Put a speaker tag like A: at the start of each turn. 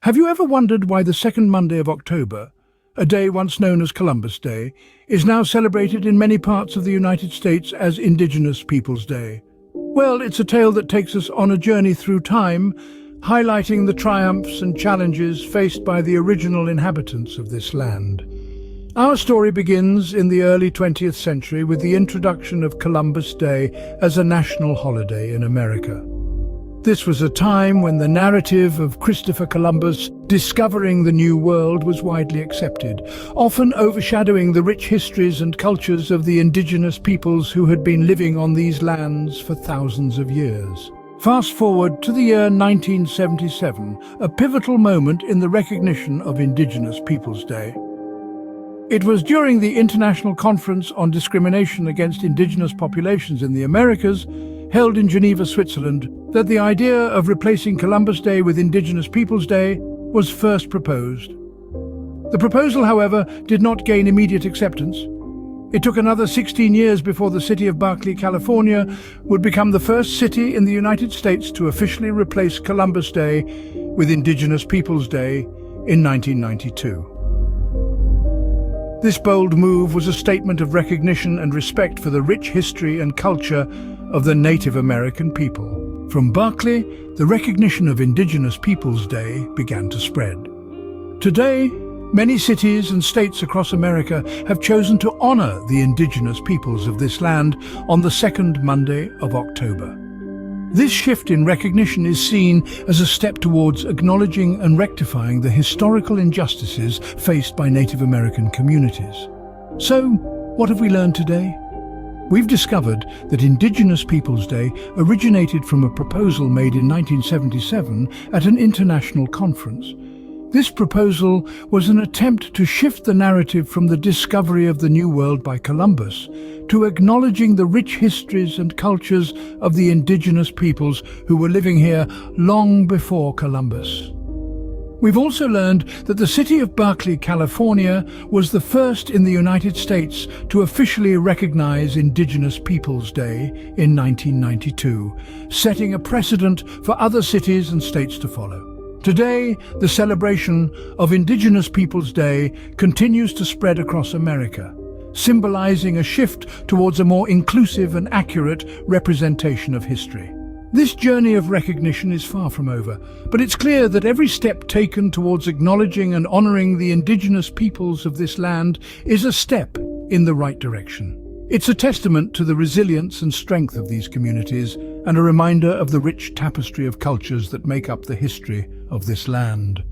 A: Have you ever wondered why the second Monday of October, a day once known as Columbus Day, is now celebrated in many parts of the United States as Indigenous Peoples Day? Well, it's a tale that takes us on a journey through time, highlighting the triumphs and challenges faced by the original inhabitants of this land. Our story begins in the early 20th century with the introduction of Columbus Day as a national holiday in America. This was a time when the narrative of Christopher Columbus discovering the New World was widely accepted, often overshadowing the rich histories and cultures of the indigenous peoples who had been living on these lands for thousands of years. Fast forward to the year 1977, a pivotal moment in the recognition of Indigenous Peoples Day. It was during the International Conference on Discrimination Against Indigenous Populations in the Americas, held in Geneva, Switzerland, that the idea of replacing Columbus Day with Indigenous Peoples Day was first proposed. The proposal, however, did not gain immediate acceptance. It took another 16 years before the city of Berkeley, California, would become the first city in the United States to officially replace Columbus Day with Indigenous Peoples Day in 1992. This bold move was a statement of recognition and respect for the rich history and culture of the Native American people. From Berkeley, the recognition of Indigenous Peoples Day began to spread. Today, many cities and states across America have chosen to honor the indigenous peoples of this land on the second Monday of October. This shift in recognition is seen as a step towards acknowledging and rectifying the historical injustices faced by Native American communities. So, what have we learned today? We've discovered that Indigenous Peoples Day originated from a proposal made in 1977 at an international conference. This proposal was an attempt to shift the narrative from the discovery of the New World by Columbus to acknowledging the rich histories and cultures of the indigenous peoples who were living here long before Columbus. We've also learned that the city of Berkeley, California, was the first in the United States to officially recognize Indigenous Peoples Day in 1992, setting a precedent for other cities and states to follow. Today, the celebration of Indigenous Peoples Day continues to spread across America, symbolizing a shift towards a more inclusive and accurate representation of history. This journey of recognition is far from over, but it's clear that every step taken towards acknowledging and honoring the indigenous peoples of this land is a step in the right direction. It's a testament to the resilience and strength of these communities and a reminder of the rich tapestry of cultures that make up the history of this land.